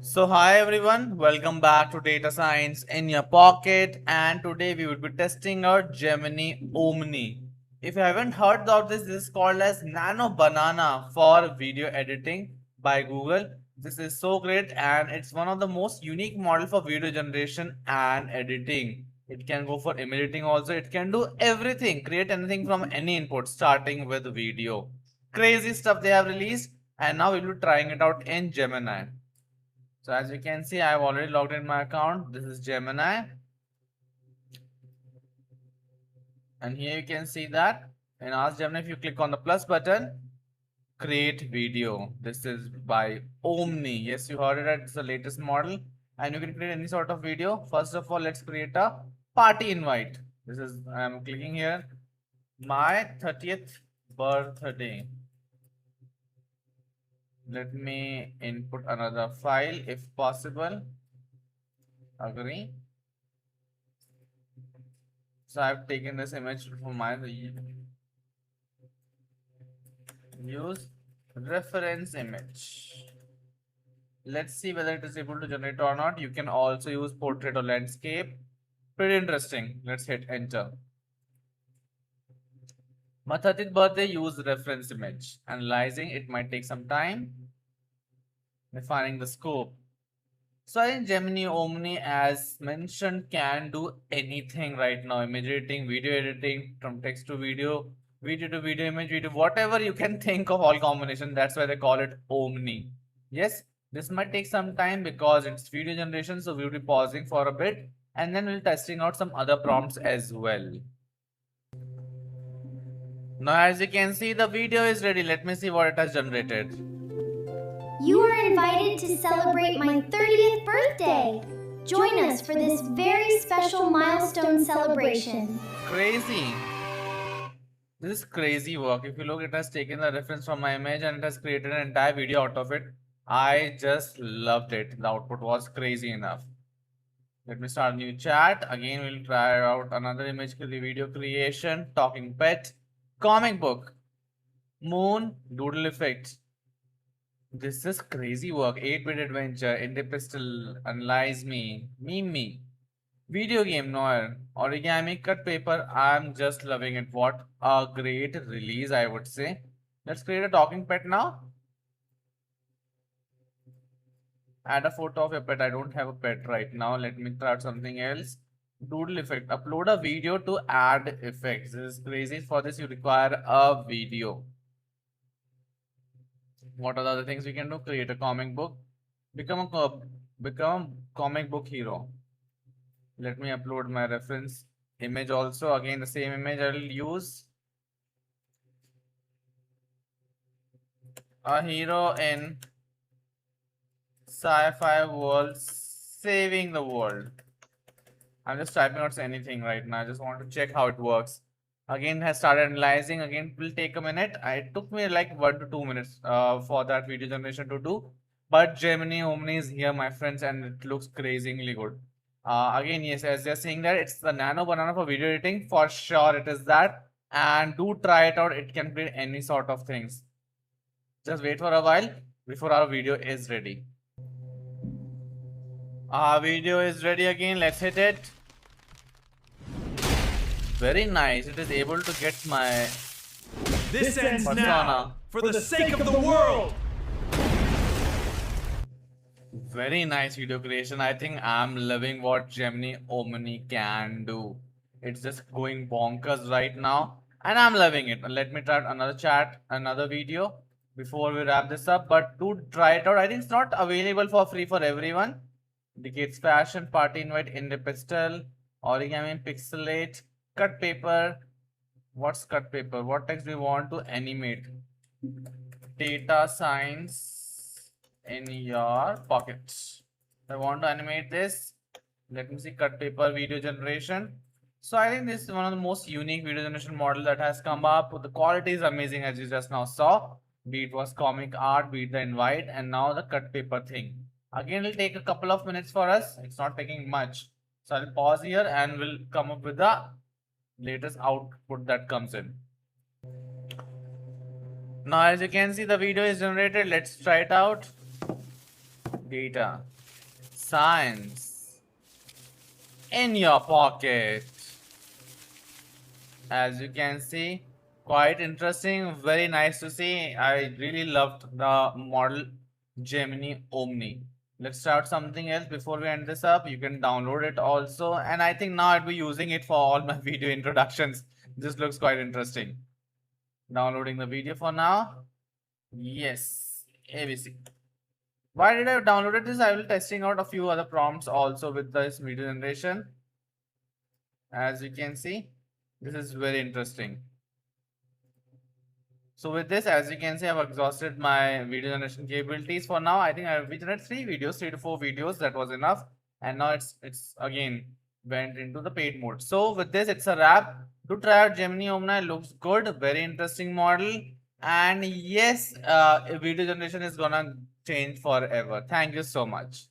So hi everyone, welcome back to Data Science in your pocket, and today we will be testing out Gemini Omni. If you haven't heard about this is called as Nano Banana for video editing by Google. This is so great and it's one of the most unique model for video generation and editing. It can go for image editing also. It can do everything, create anything from any input starting with video. Crazy stuff they have released and now we'll be trying it out in Gemini. So as you can see, I've already logged in my account. This is Gemini. And here you can see that in Ask Gemini, if you click on the plus button, create video. This is by Omni. Yes, you heard it. It's the latest model. And you can create any sort of video. First of all, let's create a party invite. This is, I'm clicking here. My 30th birthday. Let me input another file if possible. Agree. So I've taken this image from my use reference image. Let's see whether it is able to generate or not. You can also use portrait or landscape. Pretty interesting. Let's hit enter. My 30th birthday, use reference image. Analyzing, it might take some time. Defining the scope. So I think Gemini Omni, as mentioned, can do anything right now. Image editing, video editing, from text to video, video to video, image, video, whatever you can think of, all combination. That's why they call it Omni. Yes, this might take some time because it's video generation. So we'll be pausing for a bit and then we'll testing out some other prompts as well. Now, as you can see, the video is ready. Let me see what it has generated. You are invited to celebrate my 30th birthday. Join us for this very special milestone celebration. Crazy. This is crazy work. If you look, it has taken the reference from my image and it has created an entire video out of it. I just loved it. The output was crazy enough. Let me start a new chat. Again, we'll try out another image video creation, talking pet, comic book, moon, doodle effect. This is crazy work. 8-bit adventure, indie pistol, analyze me, meme me. Video game noir, origami, cut paper. I'm just loving it. What a great release, I would say. Let's create a talking pet now. Add a photo of your pet. I don't have a pet right now. Let me try out something else. Doodle effect. Upload a video to add effects. This is crazy. For this, you require a video. What are the other things we can do? Create a comic book. Become a comic book hero. Let me upload my reference image also. Again, the same image I will use. A hero in sci-fi world saving the world. I'm just typing out anything right now. I just want to check how it works. Again, has started analyzing. Again, will take a minute. It took me like 1 to 2 minutes for that video generation to do. But Gemini Omni is here, my friends, and it looks crazily good. Again, yes, as you're seeing that, it's the Nano Banana for video editing. For sure, it is that. And do try it out. It can create any sort of things. Just wait for a while before our video is ready. Our video is ready again. Let's hit it. Very nice. It is able to get my This ends persona. now, for the sake of the world! Very nice video creation. I think I'm loving what Gemini Omni can do. It's just going bonkers right now. And I'm loving it. Let me try another chat, another video before we wrap this up. But do try it out. I think it's not available for free for everyone. Indicates fashion, party invite, indie pistol, origami, pixelate, cut paper. What's cut paper? What text do we want to animate? Data science in your pocket. I want to animate this. Let me see, cut paper video generation. So I think this is one of the most unique video generation model that has come up. The quality is amazing, as you just now saw. Be it was comic art, be it the invite, and now the cut paper thing. Again, it'll take a couple of minutes for us. It's not taking much. So I'll pause here and we'll come up with the latest output that comes in. Now, as you can see, the video is generated. Let's try it out. data, science in your pocket. As you can see, quite interesting, very nice to see. I really loved the model Gemini Omni. Let's start something else before we end this up. You can download it also, and I think now I'll be using it for all my video introductions. This looks quite interesting. Downloading the video for now. Yes, ABC. Why did I download this? I will testing out a few other prompts also with this video generation. As you can see, this is very interesting. So with this, as you can see, I've exhausted my video generation capabilities for now. I think I've generated 3 to 4 videos. That was enough. And now it's again went into the paid mode. So with this, it's a wrap. Do try out Gemini Omni. Looks good. Very interesting model. And yes, video generation is gonna change forever. Thank you so much.